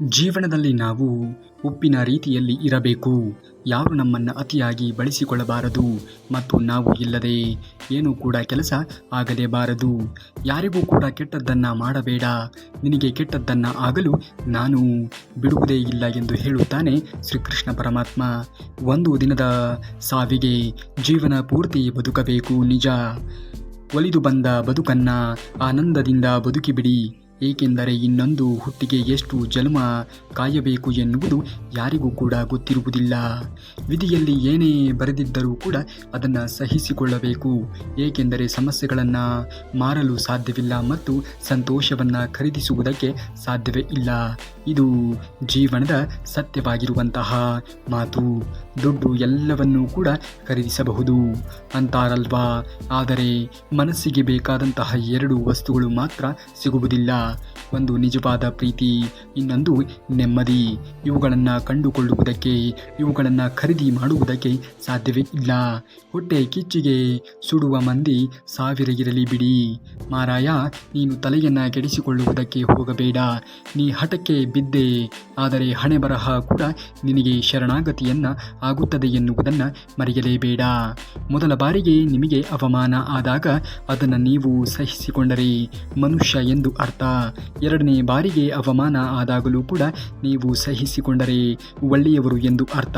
ಜೀವನದಲ್ಲಿ ನಾವು ಉಪ್ಪಿನ ರೀತಿಯಲ್ಲಿ ಇರಬೇಕು. ಯಾರು ನಮ್ಮನ್ನು ಅತಿಯಾಗಿ ಬಳಸಿಕೊಳ್ಳಬಾರದು ಮತ್ತು ನಾವು ಇಲ್ಲದೆ ಏನೂ ಕೂಡ ಕೆಲಸ ಆಗಲೇಬಾರದು. ಯಾರಿಗೂ ಕೂಡ ಕೆಟ್ಟದ್ದನ್ನು ಮಾಡಬೇಡ, ನಿನಗೆ ಕೆಟ್ಟದ್ದನ್ನು ಆಗಲು ನಾನು ಬಿಡುವುದೇ ಇಲ್ಲ ಎಂದು ಹೇಳುತ್ತಾನೆ ಶ್ರೀಕೃಷ್ಣ ಪರಮಾತ್ಮ. ಒಂದು ದಿನದ ಸಾವಿಗೆ ಜೀವನ ಪೂರ್ತಿ ಬದುಕಬೇಕು ನಿಜ. ಒಲಿದು ಬಂದ ಬದುಕನ್ನು ಆನಂದದಿಂದ ಬದುಕಿಬಿಡಿ. ಏಕೆಂದರೆ ಇನ್ನೊಂದು ಹುಟ್ಟಿಗೆ ಎಷ್ಟು ಜನ್ಮ ಕಾಯಬೇಕು ಎನ್ನುವುದು ಯಾರಿಗೂ ಕೂಡ ಗೊತ್ತಿರುವುದಿಲ್ಲ. ವಿಧಿಯಲ್ಲಿ ಏನೇ ಬರೆದಿದ್ದರೂ ಕೂಡ ಅದನ್ನು ಸಹಿಸಿಕೊಳ್ಳಬೇಕು. ಏಕೆಂದರೆ ಸಮಸ್ಯೆಗಳನ್ನು ಮಾರಲು ಸಾಧ್ಯವಿಲ್ಲ ಮತ್ತು ಸಂತೋಷವನ್ನು ಖರೀದಿಸುವುದಕ್ಕೆ ಸಾಧ್ಯವೇ ಇಲ್ಲ. ಇದು ಜೀವನದ ಸತ್ಯವಾಗಿರುವಂತಹ ಮಾತು. ದುಡ್ಡು ಎಲ್ಲವನ್ನೂ ಕೂಡ ಖರೀದಿಸಬಹುದು ಅಂತಾರಲ್ವಾ, ಆದರೆ ಮನಸ್ಸಿಗೆ ಬೇಕಾದಂತಹ ಎರಡು ವಸ್ತುಗಳು ಮಾತ್ರ ಸಿಗುವುದಿಲ್ಲ. ಒಂದು ನಿಜವಾದ ಪ್ರೀತಿ, ಇನ್ನೊಂದು ನೆಮ್ಮದಿ. ಇವುಗಳನ್ನು ಕಂಡುಕೊಳ್ಳುವುದಕ್ಕೆ, ಇವುಗಳನ್ನು ಖರೀದಿ ಮಾಡುವುದಕ್ಕೆ ಸಾಧ್ಯವೇ ಇಲ್ಲ. ಹೊಟ್ಟೆ ಕಿಚ್ಚಿಗೆ ಸುಡುವ ಮಂದಿ ಸಾವಿರ ಇರಲಿ ಬಿಡಿ ಮಾರಾಯ, ನೀನು ತಲೆಯನ್ನು ಕೆಡಿಸಿಕೊಳ್ಳುವುದಕ್ಕೆ ಹೋಗಬೇಡ. ನೀ ಹಠಕ್ಕೆ ಬಿದ್ದೆ, ಆದರೆ ಹಣೆ ಬರಹ ಕೂಡ ನಿನಗೆ ಶರಣಾಗತಿಯನ್ನು ಆಗುತ್ತದೆ ಎನ್ನುವುದನ್ನು ಮರೆಯಲೇಬೇಡ. ಮೊದಲ ಬಾರಿಗೆ ನಿಮಗೆ ಅವಮಾನ ಆದಾಗ ಅದನ್ನು ನೀವು ಸಹಿಸಿಕೊಂಡರೆ ಮನುಷ್ಯ ಎಂದು ಅರ್ಥ. ಎರಡನೇ ಬಾರಿಗೆ ಅವಮಾನ ಆದಾಗಲೂ ಕೂಡ ನೀವು ಸಹಿಸಿಕೊಂಡರೆ ಒಳ್ಳೆಯವರು ಎಂದು ಅರ್ಥ.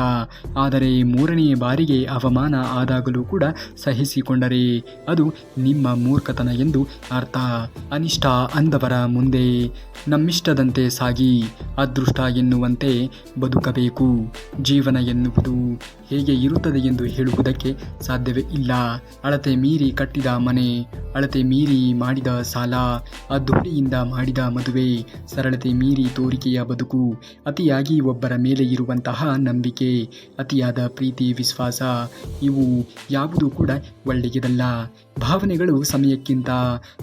ಆದರೆ ಮೂರನೇ ಬಾರಿಗೆ ಅವಮಾನ ಆದಾಗಲೂ ಕೂಡ ಸಹಿಸಿಕೊಂಡರೆ ಅದು ನಿಮ್ಮ ಮೂರ್ಖತನ ಎಂದು ಅರ್ಥ. ಅನಿಷ್ಟ ಅಂದವರ ಮುಂದೆ ನಮ್ಮಿಷ್ಟದಂತೆ ಸಾಗಿ, ಅದೃಷ್ಟ ಎನ್ನುವಂತೆ ಬದುಕಬೇಕು. ಜೀವನ ಎನ್ನುವುದು ಹೇಗೆ ಇರುತ್ತದೆ ಎಂದು ಹೇಳುವುದಕ್ಕೆ ಸಾಧ್ಯವೇ ಇಲ್ಲ. ಅಳತೆ ಮೀರಿ ಕಟ್ಟಿದ ಮನೆ, ಅಳತೆ ಮೀರಿ ಮಾಡಿದ ಸಾಲ, ಅದ್ದೂರಿಯಿಂದ ಮಾಡಿದ ಮದುವೆ, ಸರಳತೆ ಮೀರಿ ತೋರಿಕೆಯ ಬದುಕು, ಅತಿಯಾಗಿ ಒಬ್ಬರ ಮೇಲೆ ಇರುವಂತಹ ನಂಬಿಕೆ, ಅತಿಯಾದ ಪ್ರೀತಿ ವಿಶ್ವಾಸ, ಇವು ಯಾವುದೂ ಕೂಡ ಒಳ್ಳೆಯದಲ್ಲ. ಭಾವನೆಗಳು ಸಮಯಕ್ಕಿಂತ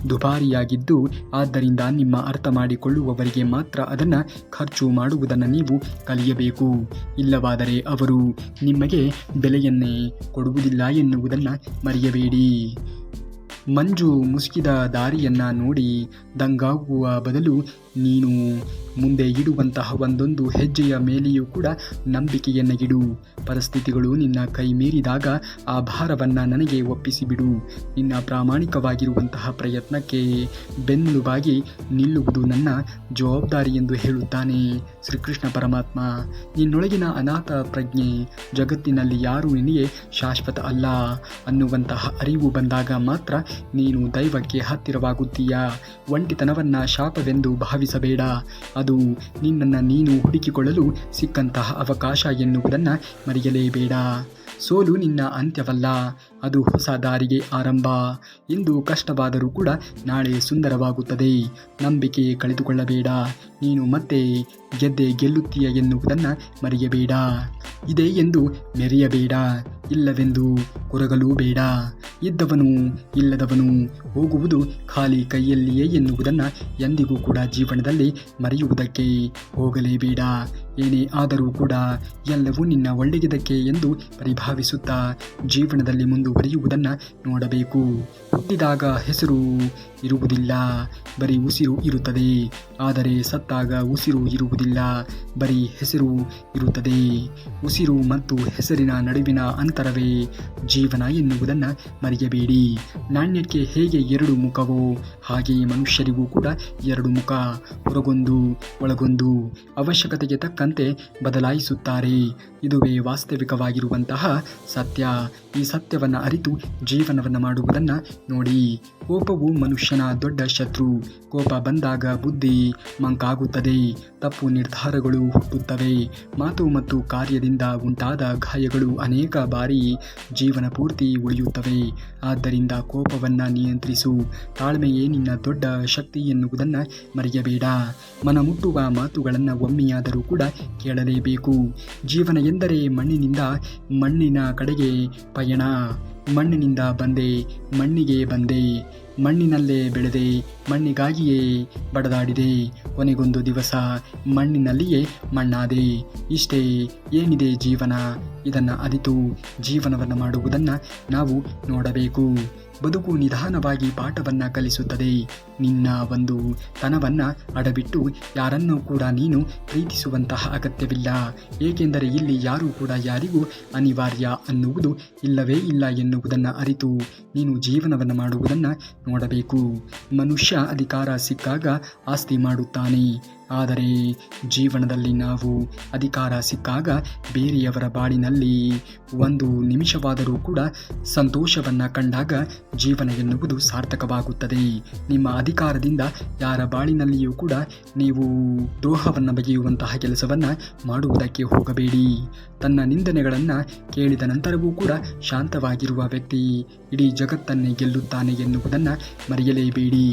ದುಬಾರಿಯಾಗಿದ್ದು, ಆದ್ದರಿಂದ ನಿಮ್ಮ ಅರ್ಥ ಮಾಡಿಕೊಳ್ಳುವವರಿಗೆ ಮಾತ್ರ ಅದನ್ನು ಖರ್ಚು ಮಾಡುವುದನ್ನು ನೀವು ಕಲಿಯಬೇಕು. ಇಲ್ಲವಾದರೆ ಅವರು ನಿಮಗೆ ಬೆಲೆಯನ್ನೇ ಕೊಡುವುದಿಲ್ಲ ಎನ್ನುವುದನ್ನು ಮರೆಯಬೇಡಿ. ಮಂಜು ಮುಸುಕಿದ ದಾರಿಯನ್ನು ನೋಡಿ ದಂಗಾಗುವ ಬದಲು ನೀನು ಮುಂದೆ ಇಡುವಂತಹ ಒಂದೊಂದು ಹೆಜ್ಜೆಯ ಮೇಲೆಯೂ ಕೂಡ ನಂಬಿಕೆಯನ್ನು ಇಡು. ಪರಿಸ್ಥಿತಿಗಳು ನಿನ್ನ ಕೈ ಮೀರಿದಾಗ ಆ ಭಾರವನ್ನು ನನಗೆ ಒಪ್ಪಿಸಿಬಿಡು. ನಿನ್ನ ಪ್ರಾಮಾಣಿಕವಾಗಿರುವಂತಹ ಪ್ರಯತ್ನಕ್ಕೆ ಬೆನ್ನೆಲುಬಾಗಿ ನಿಲ್ಲುವುದು ನನ್ನ ಜವಾಬ್ದಾರಿ ಎಂದು ಹೇಳುತ್ತಾನೆ ಶ್ರೀಕೃಷ್ಣ ಪರಮಾತ್ಮ. ನಿನ್ನೊಳಗಿನ ಅನಾಥ ಪ್ರಜ್ಞೆ, ಜಗತ್ತಿನಲ್ಲಿ ಯಾರೂ ನಿನಗೆ ಶಾಶ್ವತ ಅಲ್ಲ ಅನ್ನುವಂತಹ ಅರಿವು ಬಂದಾಗ ಮಾತ್ರ ನೀನು ದೈವಕ್ಕೆ ಹತ್ತಿರವಾಗುತ್ತೀಯ. ಒಂಟಿತನವನ್ನು ಶಾಪವೆಂದು ಭಾವಿಸಬೇಡ. ಅದು ನಿನ್ನನ್ನು ನೀನು ಹುಡುಕಿಕೊಳ್ಳಲು ಸಿಕ್ಕಂತಹ ಅವಕಾಶ ಎನ್ನುವುದನ್ನು ಮರೆಯಲೇಬೇಡ. ಸೋಲು ನಿನ್ನ ಅಂತ್ಯವಲ್ಲ, ಅದು ಹೊಸ ದಾರಿಗೆ ಆರಂಭ. ಇಂದು ಕಷ್ಟವಾದರೂ ಕೂಡ ನಾಳೆ ಸುಂದರವಾಗುತ್ತದೆ. ನಂಬಿಕೆ ಕಳೆದುಕೊಳ್ಳಬೇಡ. ನೀನು ಮತ್ತೆ ಗೆಲ್ಲುತ್ತೀಯ ಎನ್ನುವುದನ್ನು ಮರೆಯಬೇಡ. ಇದೆ ಎಂದು ಮೆರೆಯಬೇಡ, ಇಲ್ಲವೆಂದು ಕೊರಗಲೂ ಬೇಡ. ಇದ್ದವನು ಇಲ್ಲದವನು ಹೋಗುವುದು ಖಾಲಿ ಕೈಯಲ್ಲಿಯೇ ಎನ್ನುವುದನ್ನು ಎಂದಿಗೂ ಕೂಡ ಜೀವನದಲ್ಲಿ ಮರೆಯುವುದಕ್ಕೆ ಹೋಗಲೇಬೇಡ. ಏನೇ ಆದರೂ ಕೂಡ ಎಲ್ಲವೂ ನಿನ್ನ ಒಳ್ಳೆಯದಕ್ಕೆ ಎಂದು ಪರಿಭಾವಿಸುತ್ತಾ ಜೀವನದಲ್ಲಿ ಮುಂದುವರಿಯುವುದನ್ನು ನೋಡಬೇಕು. ಹುಟ್ಟಿದಾಗ ಹೆಸರು ಇರುವುದಿಲ್ಲ, ಬರೀ ಉಸಿರು ಇರುತ್ತದೆ. ಆದರೆ ಸತ್ತಾಗ ಉಸಿರು ಇರುವುದಿಲ್ಲ, ಬರೀ ಹೆಸರು ಇರುತ್ತದೆ. ಉಸಿರು ಮತ್ತು ಹೆಸರಿನ ನಡುವಿನ ಅಂತರವೇ ಜೀವನ ಎನ್ನುವುದನ್ನು ಮರೆಯಬೇಡಿ. ನಾಣ್ಯಕ್ಕೆ ಹೇಗೆ ಎರಡು ಮುಖವೋ ಹಾಗೆ ಮನುಷ್ಯರಿಗೂ ಕೂಡ ಎರಡು ಮುಖ, ಹೊರಗೊಂದು ಒಳಗೊಂದು, ಅವಶ್ಯಕತೆಗೆ ತಕ್ಕಂತೆ ಬದಲಾಯಿಸುತ್ತಾರೆ. ಇದುವೇ ವಾಸ್ತವಿಕವಾಗಿರುವಂತಹ ಸತ್ಯ. ಈ ಸತ್ಯವನ್ನು ಅರಿತು ಜೀವನವನ್ನು ಮಾಡುವುದನ್ನು ನೋಡಿ. ಕೋಪವು ಮನುಷ್ಯನ ದೊಡ್ಡ ಶತ್ರು. ಕೋಪ ಬಂದಾಗ ಬುದ್ಧಿ ಮಂಕಾಗುತ್ತದೆ, ತಪ್ಪು ನಿರ್ಧಾರಗಳು ಹುಟ್ಟುತ್ತವೆ. ಮಾತು ಮತ್ತು ಕಾರ್ಯದಿಂದ ಉಂಟಾದ ಗಾಯಗಳು ಅನೇಕ ಬಾರಿ ಜೀವನ ಪೂರ್ತಿ ಉಳಿಯುತ್ತವೆ. ಆದ್ದರಿಂದ ಕೋಪವನ್ನು ನಿಯಂತ್ರಿಸು. ತಾಳ್ಮೆಯೇ ನಿನ್ನ ದೊಡ್ಡ ಶಕ್ತಿ ಎನ್ನುವುದನ್ನು ಮರೆಯಬೇಡ. ಮನಮುಟ್ಟುವ ಮಾತುಗಳನ್ನು ಒಮ್ಮೆಯಾದರೂ ಕೂಡ ಕೇಳಲೇಬೇಕು. ಜೀವನ ಎಂದರೆ ಮಣ್ಣಿನಿಂದ ಮಣ್ಣಿನ ಕಡೆಗೆ ಪಯಣ. ಮಣ್ಣಿನಿಂದ ಬಂದೆ, ಮಣ್ಣಿಗೆ ಬಂದೆ, ಮಣ್ಣಿನಲ್ಲೇ ಬೆಳೆದೆ, ಮಣ್ಣಿಗಾಗಿಯೇ ಬಡದಾಡಿದೆ. ಕೊನೆಗೊಂದು ದಿವಸ ಮಣ್ಣಿನಲ್ಲಿಯೇ ಮಣ್ಣಾದೆ. ಇಷ್ಟೇ ಏನಿದೆ ಜೀವನ. ಇದನ್ನು ಅರಿತು ಜೀವನವನ್ನು ಮಾಡುವುದನ್ನು ನಾವು ನೋಡಬೇಕು. ಬದುಕು ನಿಧಾನವಾಗಿ ಪಾಠವನ್ನ ಕಲಿಸುತ್ತದೆ. ನಿನ್ನ ಒಂದು ತನವನ್ನ ಅಡಬಿಟ್ಟು ಯಾರನ್ನೂ ಕೂಡ ನೀನು ಪ್ರೀತಿಸುವಂತಹ ಅಗತ್ಯವಿಲ್ಲ. ಏಕೆಂದರೆ ಇಲ್ಲಿ ಯಾರೂ ಕೂಡ ಯಾರಿಗೂ ಅನಿವಾರ್ಯ ಅನ್ನುವುದು ಇಲ್ಲವೇ ಇಲ್ಲ ಎನ್ನುವುದನ್ನು ಅರಿತು ನೀನು ಜೀವನವನ್ನು ಮಾಡುವುದನ್ನು ನೋಡಬೇಕು. ಮನುಷ್ಯ ಅಧಿಕಾರ ಸಿಕ್ಕಾಗ ಆಸ್ತಿ ಮಾಡುತ್ತಾನೆ, ಆದರೆ ಜೀವನದಲ್ಲಿ ನಾವು ಅಧಿಕಾರ ಸಿಕ್ಕಾಗ ಬೇರೆಯವರ ಬಾಳಿನಲ್ಲಿ ಒಂದು ನಿಮಿಷವಾದರೂ ಕೂಡ ಸಂತೋಷವನ್ನು ಕಂಡಾಗ ಜೀವನ ಎನ್ನುವುದು ಸಾರ್ಥಕವಾಗುತ್ತದೆ. ನಿಮ್ಮ ಅಧಿಕಾರದಿಂದ ಯಾರ ಬಾಳಿನಲ್ಲಿಯೂ ಕೂಡ ನೀವು ದ್ರೋಹವನ್ನು ಬಗೆಯುವಂತಹ ಕೆಲಸವನ್ನು ಮಾಡುವುದಕ್ಕೆ ಹೋಗಬೇಡಿ. ತನ್ನ ನಿಂದನೆಗಳನ್ನು ಕೇಳಿದ ನಂತರವೂ ಕೂಡ ಶಾಂತವಾಗಿರುವ ವ್ಯಕ್ತಿ ಇಡೀ ಜಗತ್ತನ್ನೇ ಗೆಲ್ಲುತ್ತಾನೆ ಎನ್ನುವುದನ್ನು ಮರೆಯಲೇಬೇಡಿ.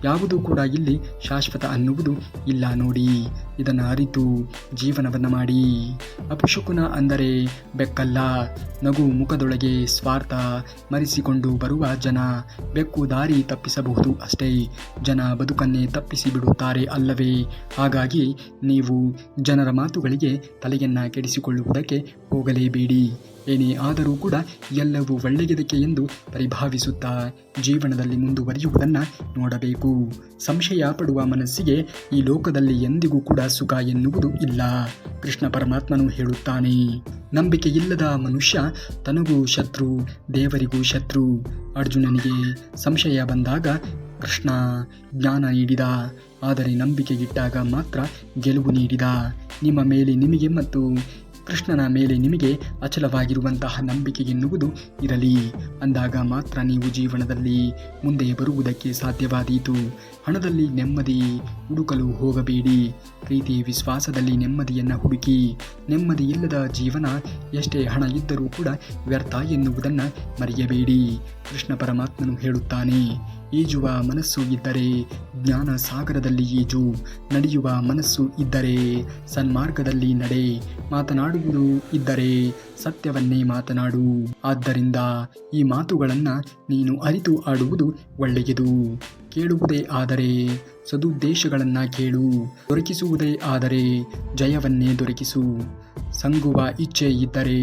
ಯಾವುದೂ ಕೂಡ ಇಲ್ಲಿ ಶಾಶ್ವತ ಅನ್ನುವುದು ಇಲ್ಲ ನೋಡಿ. ಇದನ್ನು ಅರಿತು ಜೀವನವನ್ನು ಮಾಡಿ. ಅಪಶಕುನ ಅಂದರೆ ಬೆಕ್ಕಲ್ಲ, ನಗು ಮುಖದೊಳಗೆ ಸ್ವಾರ್ಥ ಮರೆಸಿಕೊಂಡು ಬರುವ ಜನ. ಬೆಕ್ಕು ದಾರಿ ತಪ್ಪಿಸಬಹುದು ಅಷ್ಟೇ, ಜನ ಬದುಕನ್ನೇ ತಪ್ಪಿಸಿ ಬಿಡುತ್ತಾರೆ ಅಲ್ಲವೇ? ಹಾಗಾಗಿ ನೀವು ಜನರ ಮಾತುಗಳಿಗೆ ತಲೆಯನ್ನು ಕೆಡಿಸಿಕೊಳ್ಳುವುದಕ್ಕೆ ಹೋಗಲೇಬೇಡಿ. ಏನೇ ಆದರೂ ಕೂಡ ಎಲ್ಲವೂ ಒಳ್ಳೆಯದಕ್ಕೆ ಎಂದು ಪರಿಭಾವಿಸುತ್ತಾ ಜೀವನದಲ್ಲಿ ಮುಂದುವರಿಯುವುದನ್ನು ನೋಡಬೇಕು. ಸಂಶಯ ಪಡುವ ಮನಸ್ಸಿಗೆ ಈ ಲೋಕದಲ್ಲಿ ಎಂದಿಗೂ ಕೂಡ ಸುಖ ಎನ್ನುವುದು ಇಲ್ಲ. ಕೃಷ್ಣ ಪರಮಾತ್ಮನು ಹೇಳುತ್ತಾನೆ, ನಂಬಿಕೆಯಿಲ್ಲದ ಮನುಷ್ಯ ತನಗೂ ಶತ್ರು, ದೇವರಿಗೂ ಶತ್ರು. ಅರ್ಜುನನಿಗೆ ಸಂಶಯ ಬಂದಾಗ ಕೃಷ್ಣ ಜ್ಞಾನ ನೀಡಿದ, ಆದರೆ ನಂಬಿಕೆಗಿಟ್ಟಾಗ ಮಾತ್ರ ಗೆಲುವು ನೀಡಿದ. ನಿಮ್ಮ ಮೇಲೆ ನಿಮಗೆ ಮತ್ತು ಕೃಷ್ಣನ ಮೇಲೆ ನಿಮಗೆ ಅಚಲವಾಗಿರುವಂತಹ ನಂಬಿಕೆ ಎನ್ನುವುದು ಇರಲಿ. ಅಂದಾಗ ಮಾತ್ರ ನೀವು ಜೀವನದಲ್ಲಿ ಮುಂದೆ ಬರುವುದಕ್ಕೆ ಸಾಧ್ಯವಾದೀತು. ಹಣದಲ್ಲಿ ನೆಮ್ಮದಿ ಹುಡುಕಲು ಹೋಗಬೇಡಿ, ಪ್ರೀತಿ ವಿಶ್ವಾಸದಲ್ಲಿ ನೆಮ್ಮದಿಯನ್ನು ಹುಡುಕಿ. ನೆಮ್ಮದಿ ಇಲ್ಲದ ಜೀವನ ಎಷ್ಟೇ ಹಣ ಇದ್ದರೂ ಕೂಡ ವ್ಯರ್ಥ ಎನ್ನುವುದನ್ನು ಮರೆಯಬೇಡಿ. ಕೃಷ್ಣ ಪರಮಾತ್ಮನು ಹೇಳುತ್ತಾನೆ, ಈಜುವ ಮನಸ್ಸು ಇದ್ದರೆ ಜ್ಞಾನ ಸಾಗರದಲ್ಲಿ ಈಜು, ನಡೆಯುವ ಮನಸ್ಸು ಇದ್ದರೆ ಸನ್ಮಾರ್ಗದಲ್ಲಿ ನಡೆ, ಮಾತನಾಡುವುದು ಇದ್ದರೆ ಸತ್ಯವನ್ನೇ ಮಾತನಾಡು. ಆದ್ದರಿಂದ ಈ ಮಾತುಗಳನ್ನು ನೀನು ಅರಿತು ಆಡುವುದು ಒಳ್ಳೆಯದು. ಕೇಳುವುದೇ ಆದರೆ ಸದುದ್ದೇಶಗಳನ್ನು ಕೇಳು, ದೊರಕಿಸುವುದೇ ಆದರೆ ಜಯವನ್ನೇ ದೊರಕಿಸು. ಸಂಗುವ ಇಚ್ಛೆ ಇದ್ದರೆ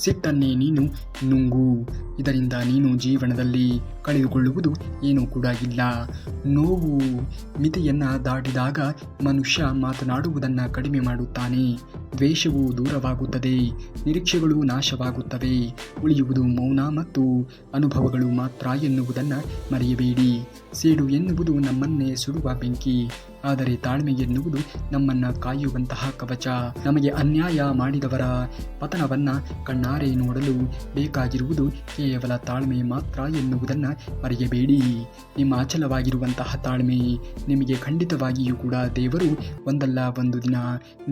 ಸಿಟ್ಟನ್ನೇ ನೀನು ನುಂಗು. ಇದರಿಂದ ನೀನು ಜೀವನದಲ್ಲಿ ಕಳೆದುಕೊಳ್ಳುವುದು ಏನೂ ಕೂಡ ಇಲ್ಲ. ನೋವು ಮಿತಿಯನ್ನು ದಾಟಿದಾಗ ಮನುಷ್ಯ ಮಾತನಾಡುವುದನ್ನು ಕಡಿಮೆ ಮಾಡುತ್ತಾನೆ. ದ್ವೇಷವು ದೂರವಾಗುತ್ತದೆ, ನಿರೀಕ್ಷೆಗಳು ನಾಶವಾಗುತ್ತವೆ. ಉಳಿಯುವುದು ಮೌನ ಮತ್ತು ಅನುಭವಗಳು ಮಾತ್ರ ಎನ್ನುವುದನ್ನು ಮರೆಯಬೇಡಿ. ಸೇಡು ಎನ್ನುವುದು ನಮ್ಮನ್ನೇ ಸುಡುವ ಬೆಂಕಿ, ಆದರೆ ತಾಳ್ಮೆ ಎನ್ನುವುದು ನಮ್ಮನ್ನು ಕಾಯುವಂತಹ ಕವಚ. ನಮಗೆ ಅನ್ಯಾಯ ಮಾಡಿದವರ ಪತನವನ್ನು ಕಣ್ಣಾರೆ ನೋಡಲು ಬೇಕಾಗಿರುವುದು ಕೇವಲ ತಾಳ್ಮೆ ಮಾತ್ರ ಎನ್ನುವುದನ್ನು ಮರೆಯಬೇಡಿ. ನಿಮ್ಮ ಅಚಲವಾಗಿರುವಂತಹ ತಾಳ್ಮೆ ನಿಮಗೆ ಖಂಡಿತವಾಗಿಯೂ ಕೂಡ ದೇವರು ಒಂದಲ್ಲ ಒಂದು ದಿನ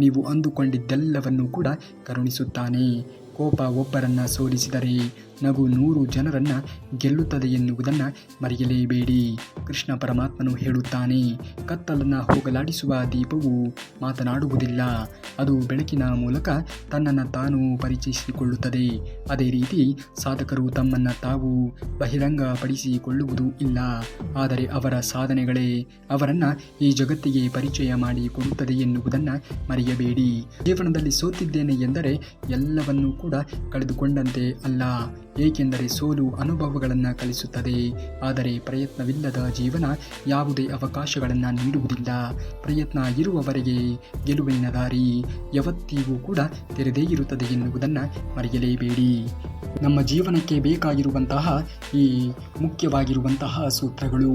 ನೀವು ಅಂದುಕೊಂಡಿದ್ದೆಲ್ಲವನ್ನೂ ಕೂಡ ಕರುಣಿಸುತ್ತಾನೆ. ಕೋಪ ಒಬ್ಬರನ್ನು ಸೋಲಿಸಿದರೆ ನಗು 100 ಜನರನ್ನು ಗೆಲ್ಲುತ್ತದೆ ಎನ್ನುವುದನ್ನು ಮರೆಯಲೇಬೇಡಿ. ಕೃಷ್ಣ ಪರಮಾತ್ಮನು ಹೇಳುತ್ತಾನೆ, ಕತ್ತಲನ್ನು ಹೋಗಲಾಡಿಸುವ ದೀಪವು ಮಾತನಾಡುವುದಿಲ್ಲ, ಅದು ಬೆಳಕಿನ ಮೂಲಕ ತನ್ನನ್ನು ತಾನು ಪರಿಚಯಿಸಿಕೊಳ್ಳುತ್ತದೆ. ಅದೇ ರೀತಿ ಸಾಧಕರು ತಮ್ಮನ್ನು ತಾವು ಬಹಿರಂಗಪಡಿಸಿಕೊಳ್ಳುವುದೂ ಇಲ್ಲ, ಆದರೆ ಅವರ ಸಾಧನೆಗಳೇ ಅವರನ್ನು ಈ ಜಗತ್ತಿಗೆ ಪರಿಚಯ ಮಾಡಿಕೊಡುತ್ತದೆ ಎನ್ನುವುದನ್ನು ಮರೆಯಬೇಡಿ. ಜೀವನದಲ್ಲಿ ಸೋತಿದ್ದೇನೆ ಎಂದರೆ ಎಲ್ಲವನ್ನೂ ಕೂಡ ಕಳೆದುಕೊಂಡಂತೆ ಅಲ್ಲ, ಏಕೆಂದರೆ ಸೋಲು ಅನುಭವಗಳನ್ನು ಕಲಿಸುತ್ತದೆ. ಆದರೆ ಪ್ರಯತ್ನವಿಲ್ಲದ ಜೀವನ ಯಾವುದೇ ಅವಕಾಶಗಳನ್ನು ನೀಡುವುದಿಲ್ಲ. ಪ್ರಯತ್ನ ಇರುವವರೆಗೆ ಗೆಲುವಿನ ದಾರಿ ಯಾವತ್ತಿಗೂ ಕೂಡ ತೆರೆದೇ ಇರುತ್ತದೆ ಎನ್ನುವುದನ್ನು ಮರೆಯಲೇಬೇಡಿ. ನಮ್ಮ ಜೀವನಕ್ಕೆ ಬೇಕಾಗಿರುವಂತಹ ಈ ಮುಖ್ಯವಾಗಿರುವಂತಹ ಸೂತ್ರಗಳು: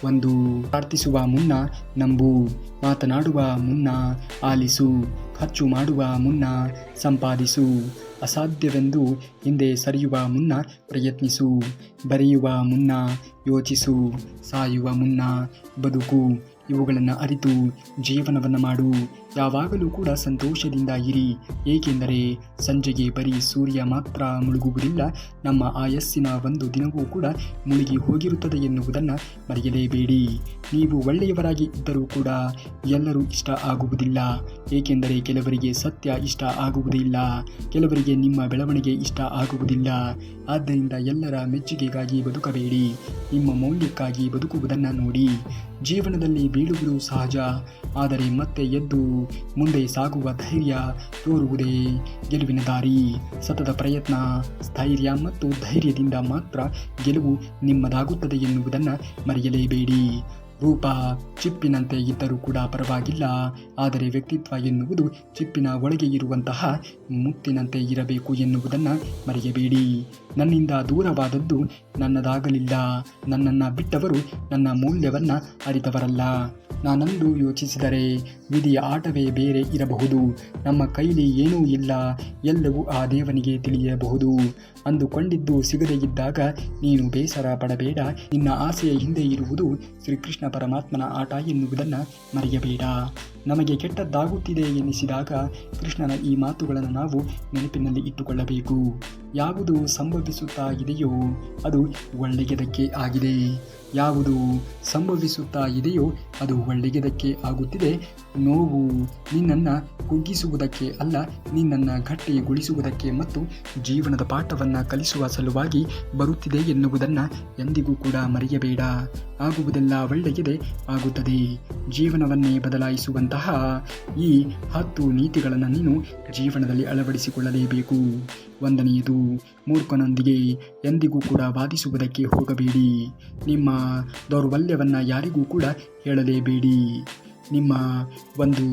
1. ಪ್ರಾರ್ಥಿಸುವ ಮುನ್ನ ನಂಬು, ಮಾತನಾಡುವ ಮುನ್ನ ಆಲಿಸು, ಖರ್ಚು ಮಾಡುವ ಮುನ್ನ ಸಂಪಾದಿಸು, ಅಸಾಧ್ಯವೆಂದು ಹಿಂದೆ ಸರಿಯುವ ಮುನ್ನ ಪ್ರಯತ್ನಿಸು, ಬರೆಯುವ ಮುನ್ನ ಯೋಚಿಸು, ಸಾಯುವ ಮುನ್ನ ಬದುಕು. ಇವುಗಳನ್ನು ಅರಿತು ಜೀವನವನ್ನು ಮಾಡು. ಯಾವಾಗಲೂ ಕೂಡ ಸಂತೋಷದಿಂದ ಇರಿ, ಏಕೆಂದರೆ ಸಂಜೆಗೆ ಬರೀ ಸೂರ್ಯ ಮಾತ್ರ ಮುಳುಗುವುದಿಲ್ಲ, ನಮ್ಮ ಆಯಸ್ಸಿನ ಒಂದು ದಿನವೂ ಕೂಡ ಮುಳುಗಿ ಹೋಗಿರುತ್ತದೆ ಎನ್ನುವುದನ್ನು ಮರೆಯಲೇಬೇಡಿ. ನೀವು ಒಳ್ಳೆಯವರಾಗಿ ಇದ್ದರೂ ಕೂಡ ಎಲ್ಲರೂ ಇಷ್ಟ ಆಗುವುದಿಲ್ಲ, ಏಕೆಂದರೆ ಕೆಲವರಿಗೆ ಸತ್ಯ ಇಷ್ಟ ಆಗುವುದಿಲ್ಲ, ಕೆಲವರಿಗೆ ನಿಮ್ಮ ಬೆಳವಣಿಗೆ ಇಷ್ಟ ಆಗುವುದಿಲ್ಲ. ಆದ್ದರಿಂದ ಎಲ್ಲರ ಮೆಚ್ಚುಗೆಗಾಗಿ ಬದುಕಬೇಡಿ, ನಿಮ್ಮ ಮೌಲ್ಯಕ್ಕಾಗಿ ಬದುಕುವುದನ್ನು ನೋಡಿ. ಜೀವನದಲ್ಲಿ ಬೀಳುವುದು ಸಹಜ, ಆದರೆ ಮತ್ತೆ ಎದ್ದು ಮುಂದೆ ಸಾಗುವ ಧೈರ್ಯ ತೋರುವುದೇ ಗೆಲುವಿನ ದಾರಿ. ಸತತ ಪ್ರಯತ್ನ, ಸ್ಥೈರ್ಯ ಮತ್ತು ಧೈರ್ಯದಿಂದ ಮಾತ್ರ ಗೆಲುವು ನಿಮ್ಮದಾಗುತ್ತದೆ ಎನ್ನುವುದನ್ನು ಮರೆಯಲೇಬೇಡಿ. ರೂಪ ಚಿಪ್ಪಿನಂತೆ ಇದ್ದರೂ ಕೂಡ ಪರವಾಗಿಲ್ಲ, ಆದರೆ ವ್ಯಕ್ತಿತ್ವ ಎನ್ನುವುದು ಚಿಪ್ಪಿನ ಒಳಗೆ ಇರುವಂತಹ ಮುತ್ತಿನಂತೆ ಇರಬೇಕು ಎನ್ನುವುದನ್ನು ಮರೆಯಬೇಡಿ. ನನ್ನಿಂದ ದೂರವಾದದ್ದು ನನ್ನದಾಗಲಿಲ್ಲ, ನನ್ನನ್ನು ಬಿಟ್ಟವರು ನನ್ನ ಮೌಲ್ಯವನ್ನು ಅರಿತವರಲ್ಲ. ನಾನಂದು ಯೋಚಿಸಿದರೆ ವಿಧಿಯ ಆಟವೇ ಬೇರೆ ಇರಬಹುದು. ನಮ್ಮ ಕೈಲಿ ಏನೂ ಇಲ್ಲ, ಎಲ್ಲವೂ ಆ ದೇವನಿಗೆ ತಿಳಿಯಬಹುದು. ಅಂದುಕೊಂಡಿದ್ದು ಸಿಗದೇ ಇದ್ದಾಗ ನೀನು ಬೇಸರ ಪಡಬೇಡ. ನಿನ್ನ ಆಸೆಯ ಹಿಂದೆ ಇರುವುದು ಶ್ರೀಕೃಷ್ಣ ಪರಮಾತ್ಮನ ಆಟ ಎನ್ನುವುದನ್ನು ಮರೆಯಬೇಡ. ನಮಗೆ ಕೆಟ್ಟದ್ದಾಗುತ್ತಿದೆ ಎನ್ನಿಸಿದಾಗ ಕೃಷ್ಣನ ಈ ಮಾತುಗಳನ್ನು ನಾವು ನೆನಪಿನಲ್ಲಿ ಇಟ್ಟುಕೊಳ್ಳಬೇಕು. ಯಾವುದು ಸಂಭವಿಸುತ್ತಾ ಇದೆಯೋ ಅದು ಒಳ್ಳೆಯದಕ್ಕೆ ಆಗಿದೆ. ಯಾವುದು ಸಂಭವಿಸುತ್ತಾ ಇದೆಯೋ ಅದು ಒಳ್ಳೆಯದಕ್ಕೆ ಆಗುತ್ತಿದೆ. ನೋವು ನಿನ್ನನ್ನು ಕುಗ್ಗಿಸುವುದಕ್ಕೆ ಅಲ್ಲ, ನಿನ್ನನ್ನು ಗಟ್ಟಿಗೊಳಿಸುವುದಕ್ಕೆ ಮತ್ತು ಜೀವನದ ಪಾಠವನ್ನು ಕಲಿಸುವ ಸಲುವಾಗಿ ಬರುತ್ತಿದೆ ಎನ್ನುವುದನ್ನು ಎಂದಿಗೂ ಕೂಡ ಮರೆಯಬೇಡ. ಆಗುವುದೆಲ್ಲ ಒಳ್ಳೆಯದೇ ಆಗುತ್ತದೆ. ಜೀವನವನ್ನೇ ಬದಲಾಯಿಸುವಂತಹ ಈ 10 ನೀತಿಗಳನ್ನು ನೀನು ಜೀವನದಲ್ಲಿ ಅಳವಡಿಸಿಕೊಳ್ಳಲೇಬೇಕು. 1ನೇದು, ಮೂರ್ಖನೊಂದಿಗೆ ಎಂದಿಗೂ ಕೂಡ ವಾದಿಸುವುದಕ್ಕೆ ಹೋಗಬೇಡಿ. ನಿಮ್ಮ ದೌರ್ಬಲ್ಯವನ್ನು ಯಾರಿಗೂ ಕೂಡ ಹೇಳಲೇಬೇಡಿ. ನಿಮ್ಮ ಒಂದು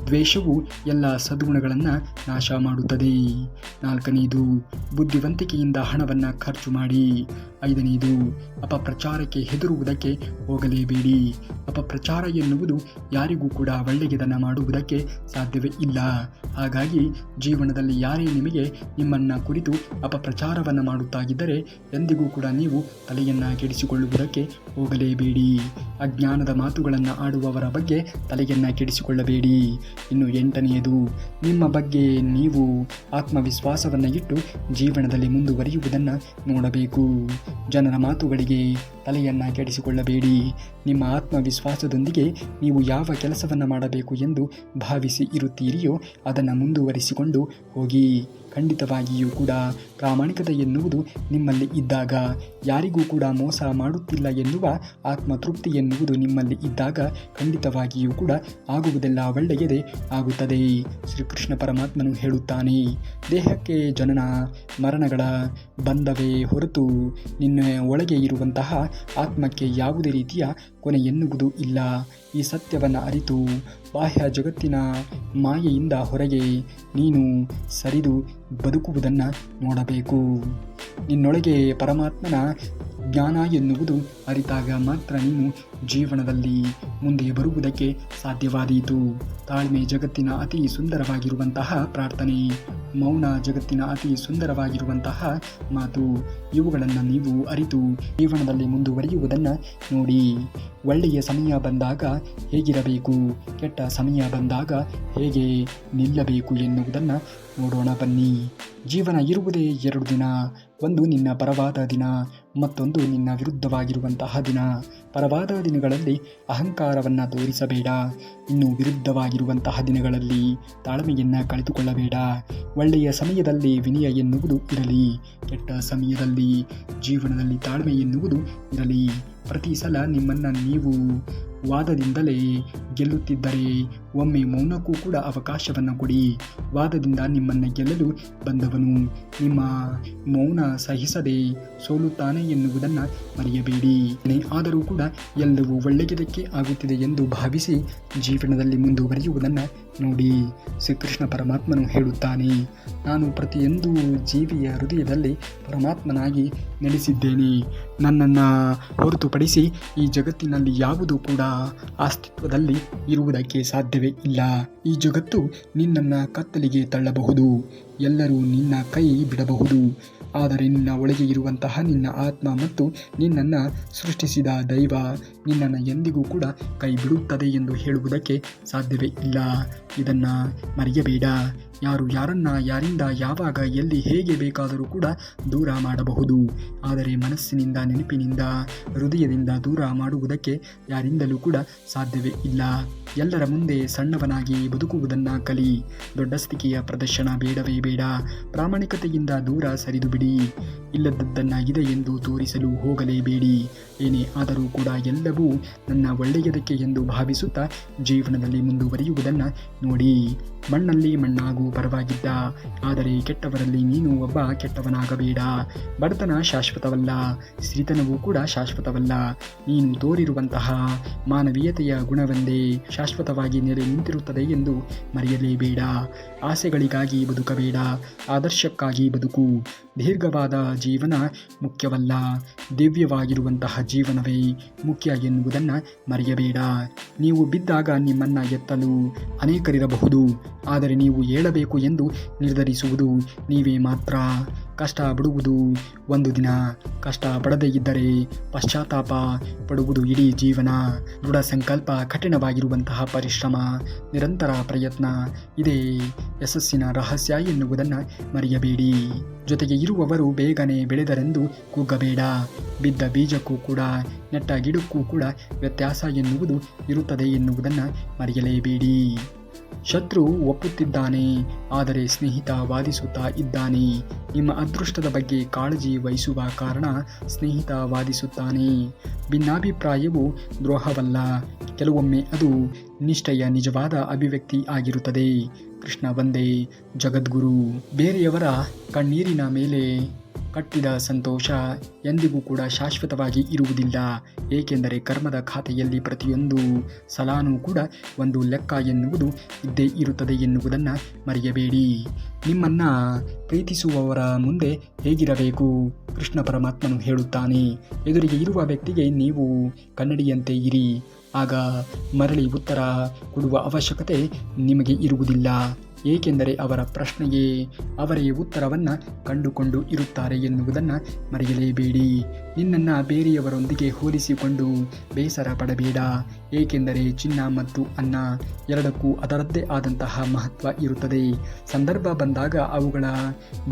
ದ್ವೇಷವು ಎಲ್ಲ ಸದ್ಗುಣಗಳನ್ನು ನಾಶ ಮಾಡುತ್ತದೆ. 4ನೇದು, ಬುದ್ಧಿವಂತಿಕೆಯಿಂದ ಹಣವನ್ನು ಖರ್ಚು ಮಾಡಿ. 5ನೇದು, ಅಪಪ್ರಚಾರಕ್ಕೆ ಹೆದರುವುದಕ್ಕೆ ಹೋಗಲೇಬೇಡಿ. ಅಪಪ್ರಚಾರ ಎನ್ನುವುದು ಯಾರಿಗೂ ಕೂಡ ಒಳ್ಳೆಯದನ್ನು ಮಾಡುವುದಕ್ಕೆ ಸಾಧ್ಯವೇ ಇಲ್ಲ. ಹಾಗಾಗಿ ಜೀವನದಲ್ಲಿ ಯಾರೇ ನಿಮ್ಮನ್ನು ಕುರಿತು ಅಪಪ್ರಚಾರವನ್ನು ಮಾಡುತ್ತಾಗಿದ್ದರೆ ಎಂದಿಗೂ ಕೂಡ ನೀವು ತಲೆಯನ್ನು ಕೆಡಿಸಿಕೊಳ್ಳುವುದಕ್ಕೆ ಹೋಗಲೇಬೇಡಿ. ಅಜ್ಞಾನದ ಮಾತುಗಳನ್ನು ಆಡುವವರ ಬಗ್ಗೆ ತಲೆಯನ್ನು ಕೆಡಿಸಿಕೊಳ್ಳಬೇಡಿ. ಇನ್ನು 8ನೇದು, ನಿಮ್ಮ ಬಗ್ಗೆ ನೀವು ಆತ್ಮವಿಶ್ವಾಸವನ್ನು ಇಟ್ಟು ಜೀವನದಲ್ಲಿ ಮುಂದುವರಿಯುವುದನ್ನು ನೋಡಬೇಕು. ಜನರ ಮಾತುಗಳಿಗೆ ತಲೆಯನ್ನು ಕೆಡಿಸಿಕೊಳ್ಳಬೇಡಿ. ನಿಮ್ಮ ಆತ್ಮವಿಶ್ವಾಸದೊಂದಿಗೆ ನೀವು ಯಾವ ಕೆಲಸವನ್ನು ಮಾಡಬೇಕು ಎಂದು ಭಾವಿಸಿ ಇರುತ್ತೀರಿಯೋ ಅದನ್ನು ಮುಂದುವರಿಸಿಕೊಂಡು ಹೋಗಿ. ಖಂಡಿತವಾಗಿಯೂ ಕೂಡ ಪ್ರಾಮಾಣಿಕತೆ ಎನ್ನುವುದು ನಿಮ್ಮಲ್ಲಿ ಇದ್ದಾಗ, ಯಾರಿಗೂ ಕೂಡ ಮೋಸ ಮಾಡುತ್ತಿಲ್ಲ ಎನ್ನುವ ಆತ್ಮತೃಪ್ತಿ ಎನ್ನುವುದು ನಿಮ್ಮಲ್ಲಿ ಇದ್ದಾಗ ಖಂಡಿತವಾಗಿಯೂ ಕೂಡ ಆಗುವುದೆಲ್ಲ ಒಳ್ಳೆಯದೇ ಆಗುತ್ತದೆ. ಶ್ರೀಕೃಷ್ಣ ಪರಮಾತ್ಮನು ಹೇಳುತ್ತಾನೆ, ದೇಹಕ್ಕೆ ಜನನ ಮರಣಗಳ ಬಂಧವೇ ಹೊರತು ನಿನ್ನ ಒಳಗೆ ಇರುವಂತಹ ಆತ್ಮಕ್ಕೆ ಯಾವುದೇ ರೀತಿಯ ಕೊನೆ ಎನ್ನುವುದು ಇಲ್ಲ. ಈ ಸತ್ಯವನ್ನು ಅರಿತು ಬಾಹ್ಯ ಜಗತ್ತಿನ ಮಾಯೆಯಿಂದ ಹೊರಗೆ ನೀನು ಸರಿದು ಬದುಕುವುದನ್ನು ನೋಡಬೇಕು. ನಿನ್ನೊಳಗೆ ಪರಮಾತ್ಮನ ಜ್ಞಾನ ಎನ್ನುವುದು ಅರಿತಾಗ ಮಾತ್ರ ನೀನು ಜೀವನದಲ್ಲಿ ಮುಂದೆ ಬರುವುದಕ್ಕೆ ಸಾಧ್ಯವಾದೀತು. ತಾಳ್ಮೆ ಜಗತ್ತಿನ ಅತಿ ಸುಂದರವಾಗಿರುವಂತಹ ಪ್ರಾರ್ಥನೆ, ಮೌನ ಜಗತ್ತಿನ ಅತಿ ಸುಂದರವಾಗಿರುವಂತಹ ಮಾತು. ಇವುಗಳನ್ನು ನೀವು ಅರಿತು ಜೀವನದಲ್ಲಿ ಮುಂದುವರಿಯುವುದನ್ನು ನೋಡಿ. ಒಳ್ಳೆಯ ಸಮಯ ಬಂದಾಗ ಹೇಗಿರಬೇಕು, ಕೆಟ್ಟ ಸಮಯ ಬಂದಾಗ ಹೇಗೆ ನಿಲ್ಲಬೇಕು ಎನ್ನುವುದನ್ನು ನೋಡೋಣ ಬನ್ನಿ. ಜೀವನ ಇರುವುದೇ 2 ದಿನ. ಒಂದು ನಿನ್ನ ಪರವಾದ ದಿನ, ಮತ್ತೊಂದು ನಿನ್ನ ವಿರುದ್ಧವಾಗಿರುವಂತಹ ದಿನ. ಪರವಾದ ದಿನಗಳಲ್ಲಿ ಅಹಂಕಾರವನ್ನು ತೋರಿಸಬೇಡ. ಇನ್ನು ವಿರುದ್ಧವಾಗಿರುವಂತಹ ದಿನಗಳಲ್ಲಿ ತಾಳ್ಮೆಯನ್ನು ಕಳೆದುಕೊಳ್ಳಬೇಡ. ಒಳ್ಳೆಯ ಸಮಯದಲ್ಲಿ ವಿನಯ ಎನ್ನುವುದು ಇರಲಿ, ಕೆಟ್ಟ ಸಮಯದಲ್ಲಿ ಜೀವನದಲ್ಲಿ ತಾಳ್ಮೆ ಎನ್ನುವುದು ಇರಲಿ. ಪ್ರತಿ ಸಲ ನಿಮ್ಮನ್ನು ನೀವು ವಾದದಿಂದಲೇ ಗೆಲ್ಲುತ್ತಿದ್ದರೆ ಒಮ್ಮೆ ಮೌನಕ್ಕೂ ಕೂಡ ಅವಕಾಶವನ್ನು ಕೊಡಿ. ವಾದದಿಂದ ನಿಮ್ಮನ್ನು ಗೆಲ್ಲಲು ಬಂದವನು ನಿಮ್ಮ ಮೌನ ಸಹಿಸದೆ ಸೋಲುತ್ತಾನೆ ಎನ್ನುವುದನ್ನು ಮರೆಯಬೇಡಿ. ಆದರೂ ಕೂಡ ಎಲ್ಲವೂ ಒಳ್ಳೆಯದಕ್ಕೆ ಆಗುತ್ತಿದೆ ಎಂದು ಭಾವಿಸಿ ಜೀವನದಲ್ಲಿ ಮುಂದುವರಿಯುವುದನ್ನು ನೋಡಿ. ಶ್ರೀಕೃಷ್ಣ ಪರಮಾತ್ಮನು ಹೇಳುತ್ತಾನೆ, ನಾನು ಪ್ರತಿಯೊಂದು ಜೀವಿಯ ಹೃದಯದಲ್ಲಿ ಪರಮಾತ್ಮನಾಗಿ ನೆಲೆಸಿದ್ದೇನೆ. ನನ್ನನ್ನು ಹೊರತುಪಡಿಸಿ ಈ ಜಗತ್ತಿನಲ್ಲಿ ಯಾವುದೂ ಕೂಡ ಅಸ್ತಿತ್ವದಲ್ಲಿ ಇರುವುದಕ್ಕೆ ಸಾಧ್ಯವೇ ಇಲ್ಲ. ಈ ಜಗತ್ತು ನಿನ್ನನ್ನು ಕತ್ತಲಿಗೆ ತಳ್ಳಬಹುದು, ಎಲ್ಲರೂ ನಿನ್ನ ಕೈ ಬಿಡಬಹುದು, ಆದರೆ ನಿನ್ನ ಒಳಗೆ ಇರುವಂತಹ ನಿನ್ನ ಆತ್ಮ ಮತ್ತು ನಿನ್ನನ್ನು ಸೃಷ್ಟಿಸಿದ ದೈವ ನಿನ್ನನ್ನು ಎಂದಿಗೂ ಕೂಡ ಕೈ ಬಿಡುತ್ತದೆ ಎಂದು ಹೇಳುವುದಕ್ಕೆ ಸಾಧ್ಯವೇ ಇಲ್ಲ. ಇದನ್ನು ಮರೆಯಬೇಡ. ಯಾರು ಯಾರನ್ನು ಯಾರಿಂದ ಯಾವಾಗ ಎಲ್ಲಿ ಹೇಗೆ ಬೇಕಾದರೂ ಕೂಡ ದೂರ ಮಾಡಬಹುದು, ಆದರೆ ಮನಸ್ಸಿನಿಂದ ನೆನಪಿನಿಂದ ಹೃದಯದಿಂದ ದೂರ ಮಾಡುವುದಕ್ಕೆ ಯಾರಿಂದಲೂ ಕೂಡ ಸಾಧ್ಯವೇ ಇಲ್ಲ. ಎಲ್ಲರ ಮುಂದೆ ಸಣ್ಣವನಾಗಿ ಬದುಕುವುದನ್ನು ಕಲಿ. ದೊಡ್ಡಸ್ತಿಕೆಯ ಪ್ರದರ್ಶನ ಬೇಡವೇ ಬೇಡ. ಪ್ರಾಮಾಣಿಕತೆಯಿಂದ ದೂರ ಸರಿದು ಬಿಡಿ. ಇಲ್ಲದದ್ದನ್ನು ಇದೆ ಎಂದು ತೋರಿಸಲು ಹೋಗಲೇಬೇಡಿ. ಏನೇ ಆದರೂ ಕೂಡ ಎಲ್ಲವೂ ನನ್ನ ಒಳ್ಳೆಯದಕ್ಕೆ ಎಂದು ಭಾವಿಸುತ್ತಾ ಜೀವನದಲ್ಲಿ ಮುಂದುವರಿಯುವುದನ್ನು ನೋಡಿ. ಮಣ್ಣಲ್ಲಿ ಮಣ್ಣಾಗೂ ಪರವಾಗಿದ್ದ, ಆದರೆ ಕೆಟ್ಟವರಲ್ಲಿ ನೀನು ಒಬ್ಬ ಕೆಟ್ಟವನಾಗಬೇಡ. ಬಡತನ ಶಾಶ್ವತವಲ್ಲ, ಸಿರಿತನವೂ ಕೂಡ ಶಾಶ್ವತವಲ್ಲ. ನೀನು ತೋರಿರುವಂತಹ ಮಾನವೀಯತೆಯ ಗುಣವೊಂದೇ ಶಾಶ್ವತವಾಗಿ ನೆಲೆ ನಿಂತಿರುತ್ತದೆ ಎಂದು ಮರೆಯಲೇಬೇಡ. ಆಸೆಗಳಿಗಾಗಿ ಬದುಕಬೇಡ, ಆದರ್ಶಕ್ಕಾಗಿ ಬದುಕು. ದೀರ್ಘವಾದ ಜೀವನ ಮುಖ್ಯವಲ್ಲ, ದಿವ್ಯವಾಗಿರುವಂತಹ ಜೀವನವೇ ಮುಖ್ಯ ಎನ್ನುವುದನ್ನು ಮರೆಯಬೇಡ. ನೀವು ಬಿದ್ದಾಗ ನಿಮ್ಮನ್ನು ಎತ್ತಲು ಅನೇಕರಿರಬಹುದು, ಆದರೆ ನೀವು ಏಳಬೇಕು ಎಂದು ನಿರ್ಧರಿಸುವುದು ನೀವೇ ಮಾತ್ರ. ಕಷ್ಟ ಪಡುವುದು ಒಂದು ದಿನ, ಕಷ್ಟ ಪಡದೇ ಇದ್ದರೆ ಪಶ್ಚಾತ್ತಾಪ ಪಡುವುದು ಇಡೀ ಜೀವನ. ದೃಢ ಸಂಕಲ್ಪ, ಕಠಿಣವಾಗಿರುವಂತಹ ಪರಿಶ್ರಮ, ನಿರಂತರ ಪ್ರಯತ್ನ ಇದೇ ಯಶಸ್ಸಿನ ರಹಸ್ಯ ಎನ್ನುವುದನ್ನು ಮರೆಯಬೇಡಿ. ಜೊತೆಗೆ ಇರುವವರು ಬೇಗನೆ ಬೆಳೆದರೆಂದು ಕುಗ್ಗಬೇಡ. ಬಿದ್ದ ಬೀಜಕ್ಕೂ ಕೂಡ ನೆಟ್ಟ ಗಿಡಕ್ಕೂ ಕೂಡ ವ್ಯತ್ಯಾಸ ಎನ್ನುವುದು ಇರುತ್ತದೆ ಎನ್ನುವುದನ್ನು ಮರೆಯಲೇಬೇಡಿ. ಶತ್ರು ಒಪ್ಪುತ್ತಿದ್ದಾನೆ, ಆದರೆ ಸ್ನೇಹಿತ ವಾದಿಸುತ್ತಾ ಇದ್ದಾನೆ. ನಿಮ್ಮ ಅದೃಷ್ಟದ ಬಗ್ಗೆ ಕಾಳಜಿ ವಹಿಸುವ ಕಾರಣ ಸ್ನೇಹಿತ ವಾದಿಸುತ್ತಾನೆ. ಭಿನ್ನಾಭಿಪ್ರಾಯವು ದ್ರೋಹವಲ್ಲ, ಕೆಲವೊಮ್ಮೆ ಅದು ನಿಷ್ಠೆಯ ನಿಜವಾದ ಅಭಿವ್ಯಕ್ತಿ ಆಗಿರುತ್ತದೆ. ಕೃಷ್ಣ ಒಂದೇ ಜಗದ್ಗುರು. ಬೇರೆಯವರ ಕಣ್ಣೀರಿನ ಮೇಲೆ ಕಟ್ಟಿದ ಸಂತೋಷ ಎಂದಿಗೂ ಕೂಡ ಶಾಶ್ವತವಾಗಿ ಇರುವುದಿಲ್ಲ. ಏಕೆಂದರೆ ಕರ್ಮದ ಖಾತೆಯಲ್ಲಿ ಪ್ರತಿಯೊಂದು ಸಲಾನೂ ಕೂಡ ಒಂದು ಲೆಕ್ಕ ಎನ್ನುವುದು ಇದ್ದೇ ಇರುತ್ತದೆ ಎನ್ನುವುದನ್ನು ಮರೆಯಬೇಡಿ. ನಿಮ್ಮನ್ನು ಪ್ರೀತಿಸುವವರ ಮುಂದೆ ಹೇಗಿರಬೇಕು? ಕೃಷ್ಣ ಪರಮಾತ್ಮನು ಹೇಳುತ್ತಾನೆ, ಎದುರಿಗೆ ಇರುವ ವ್ಯಕ್ತಿಗೆ ನೀವು ಕನ್ನಡಿಯಂತೆ ಇರಿ. ಆಗ ಮರಳಿ ಉತ್ತರ ಕೊಡುವ ಅವಶ್ಯಕತೆ ನಿಮಗೆ ಇರುವುದಿಲ್ಲ. ಏಕೆಂದರೆ ಅವರ ಪ್ರಶ್ನೆಗೆ ಅವರೇ ಉತ್ತರವನ್ನು ಕಂಡುಕೊಂಡು ಇರುತ್ತಾರೆ ಎನ್ನುವುದನ್ನು ಮರೆಯಲೇಬೇಡಿ. ನಿನ್ನನ್ನು ಬೇರೆಯವರೊಂದಿಗೆ ಹೋಲಿಸಿಕೊಂಡು ಬೇಸರ ಪಡಬೇಡ. ಏಕೆಂದರೆ ಚಿನ್ನ ಮತ್ತು ಅನ್ನ ಎರಡಕ್ಕೂ ಅದರದ್ದೇ ಆದಂತಹ ಮಹತ್ವ ಇರುತ್ತದೆ. ಸಂದರ್ಭ ಬಂದಾಗ ಅವುಗಳ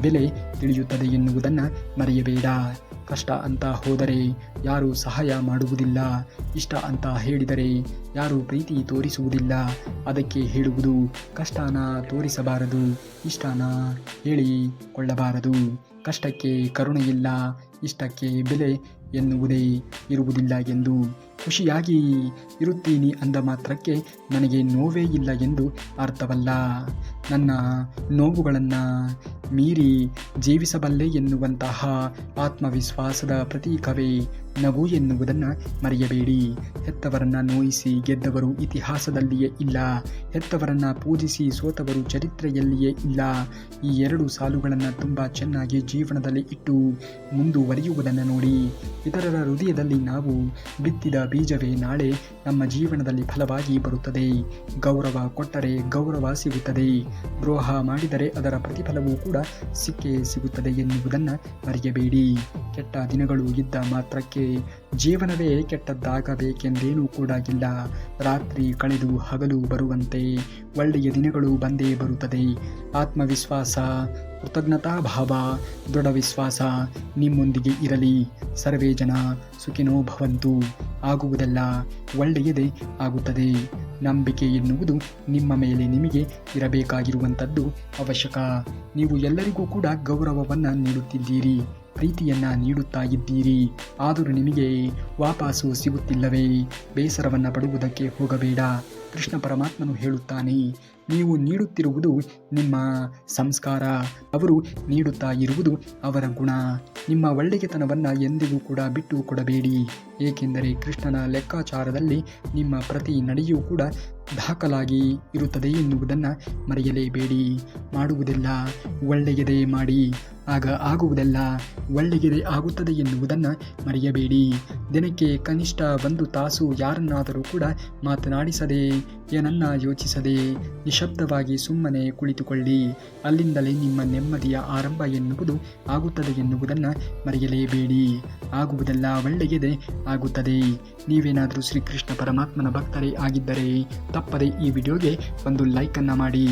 ಬೆಲೆ ತಿಳಿಯುತ್ತದೆ ಎನ್ನುವುದನ್ನು ಮರೆಯಬೇಡ. ಕಷ್ಟ ಅಂತ ಹೋದರೆ ಯಾರೂ ಸಹಾಯ ಮಾಡುವುದಿಲ್ಲ. ಇಷ್ಟ ಅಂತ ಹೇಳಿದರೆ ಯಾರೂ ಪ್ರೀತಿ ತೋರಿಸುವುದಿಲ್ಲ. ಅದಕ್ಕೆ ಹೇಳುವುದು, ಕಷ್ಟನ ತೋರಿಸಬಾರದು, ಇಷ್ಟನ ಹೇಳಿಕೊಳ್ಳಬಾರದು. ಕಷ್ಟಕ್ಕೆ ಕರುಣೆಯಿಲ್ಲ, ಇಷ್ಟಕ್ಕೆ ಬೆಲೆ ಎನ್ನುವುದೇ ಇರುವುದಿಲ್ಲ ಎಂದು. ಖುಷಿಯಾಗಿ ಇರುತ್ತೀನಿ ಅಂದ ಮಾತ್ರಕ್ಕೆ ನನಗೆ ನೋವೇ ಇಲ್ಲ ಎಂದು ಅರ್ಥವಲ್ಲ. ನನ್ನ ನೋವುಗಳನ್ನು ಮೀರಿ ಜೀವಿಸಬಲ್ಲೆ ಎನ್ನುವಂತಹ ಆತ್ಮವಿಶ್ವಾಸದ ಪ್ರತೀಕವೇ ನಗು ಎನ್ನುವುದನ್ನು ಮರೆಯಬೇಡಿ. ಹೆತ್ತವರನ್ನು ನೋಯಿಸಿ ಗೆದ್ದವರು ಇತಿಹಾಸದಲ್ಲಿಯೇ ಇಲ್ಲ. ಹೆತ್ತವರನ್ನು ಪೂಜಿಸಿ ಸೋತವರು ಚರಿತ್ರೆಯಲ್ಲಿಯೇ ಇಲ್ಲ. ಈ ಎರಡು ಸಾಲುಗಳನ್ನು ತುಂಬ ಚೆನ್ನಾಗಿ ಜೀವನದಲ್ಲಿ ಇಟ್ಟು ಮುಂದುವರಿಯುವುದನ್ನು ನೋಡಿ. ಇತರರ ಹೃದಯದಲ್ಲಿ ನಾವು ಬಿತ್ತಿದ ಬೀಜವೇ ನಾಳೆ ನಮ್ಮ ಜೀವನದಲ್ಲಿ ಫಲವಾಗಿ ಬರುತ್ತದೆ. ಗೌರವ ಕೊಟ್ಟರೆ ಗೌರವ ಸಿಗುತ್ತದೆ, ದ್ರೋಹ ಮಾಡಿದರೆ ಅದರ ಪ್ರತಿಫಲವೂ ಕೂಡ ಸಿಕ್ಕೇ ಸಿಗುತ್ತದೆ ಎನ್ನುವುದನ್ನು ಮರೆಯಬೇಡಿ. ಕೆಟ್ಟ ದಿನಗಳು ಇದ್ದ ಮಾತ್ರಕ್ಕೆ ಜೀವನವೇ ಕೆಟ್ಟದ್ದಾಗಬೇಕೆಂದೇನೂ ಕೂಡ ಇಲ್ಲ. ರಾತ್ರಿ ಕಳೆದು ಹಗಲು ಬರುವಂತೆ ಒಳ್ಳೆಯ ದಿನಗಳು ಬಂದೇ ಬರುತ್ತದೆ. ಆತ್ಮವಿಶ್ವಾಸ, ಕೃತಜ್ಞತಾ ಭಾವ, ದೃಢ ವಿಶ್ವಾಸ ನಿಮ್ಮೊಂದಿಗೆ ಇರಲಿ. ಸರ್ವೇ ಜನ ಸುಖಿನೋ ಭವಂತು. ಆಗುವುದೆಲ್ಲ ಒಳ್ಳೆಯದೇ ಆಗುತ್ತದೆ. ನಂಬಿಕೆ ಎನ್ನುವುದು ನಿಮ್ಮ ಮೇಲೆ ನಿಮಗೆ ಇರಬೇಕಾಗಿರುವಂಥದ್ದು ಅವಶ್ಯಕ. ನೀವು ಎಲ್ಲರಿಗೂ ಕೂಡ ಗೌರವವನ್ನು ನೀಡುತ್ತಿದ್ದೀರಿ, ಪ್ರೀತಿಯನ್ನು ನೀಡುತ್ತಾ ಇದ್ದೀರಿ. ಆದರೂ ನಿಮಗೆ ವಾಪಸ್ಸು ಸಿಗುತ್ತಿಲ್ಲವೇ? ಬೇಸರವನ್ನು ಪಡುವುದಕ್ಕೆ ಹೋಗಬೇಡ. ಕೃಷ್ಣ ಪರಮಾತ್ಮನು ಹೇಳುತ್ತಾನೆ, ನೀವು ನೀಡುತ್ತಿರುವುದು ನಿಮ್ಮ ಸಂಸ್ಕಾರ, ಅವರು ನೀಡುತ್ತಾ ಇರುವುದು ಅವರ ಗುಣ. ನಿಮ್ಮ ಒಳ್ಳೆಯತನವನ್ನು ಎಂದಿಗೂ ಕೂಡ ಬಿಟ್ಟು ಕೊಡಬೇಡಿ. ಏಕೆಂದರೆ ಕೃಷ್ಣನ ಲೆಕ್ಕಾಚಾರದಲ್ಲಿ ನಿಮ್ಮ ಪ್ರತಿ ನಡೆಯೂ ಕೂಡ ದಾಖಲಾಗಿ ಇರುತ್ತದೆ ಎನ್ನುವುದನ್ನು ಮರೆಯಲೇಬೇಡಿ. ಮಾಡುವುದೆಲ್ಲ ಒಳ್ಳೆಯದೇ ಮಾಡಿ, ಆಗ ಆಗುವುದೆಲ್ಲ ಒಳ್ಳೆಯದೇ ಆಗುತ್ತದೆ ಎನ್ನುವುದನ್ನು ಮರೆಯಬೇಡಿ. ದಿನಕ್ಕೆ ಕನಿಷ್ಠ 1 ತಾಸು ಯಾರನ್ನಾದರೂ ಕೂಡ ಮಾತನಾಡಿಸದೆ, ಏನನ್ನ ಯೋಚಿಸದೆ ನಿಶಬ್ದವಾಗಿ ಸುಮ್ಮನೆ ಕುಳಿತುಕೊಳ್ಳಿ. ಅಲ್ಲಿಂದಲೇ ನಿಮ್ಮ ನೆಮ್ಮದಿಯ ಆರಂಭ ಎನ್ನುವುದು ಆಗುತ್ತದೆ ಎನ್ನುವುದನ್ನು ಮರೆಯಲೇಬೇಡಿ. ಆಗುವುದೆಲ್ಲ ಒಳ್ಳೆಯದೇ ಆಗುತ್ತದೆ. ನೀವೇನಾದರೂ ಶ್ರೀಕೃಷ್ಣ ಪರಮಾತ್ಮನ ಭಕ್ತರೇ ಆಗಿದ್ದರೆ ತಪ್ಪದೆ ಈ ವಿಡಿಯೋಗೆ ಒಂದು ಲೈಕನ್ನು ಮಾಡಿ.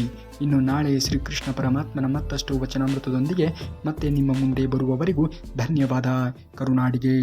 ಇನ್ನು ನಾಳೆ ಶ್ರೀಕೃಷ್ಣ ಪರಮಾತ್ಮನ ಮತ್ತಷ್ಟು ವಚನಾಮೃತದೊಂದಿಗೆ ಮತ್ತೆ ನಿಮ್ಮ ಮುಂದೆ ಬರುವವರೆಗೂ ಧನ್ಯವಾದ. ಕರುನಾಡಿಗೆ.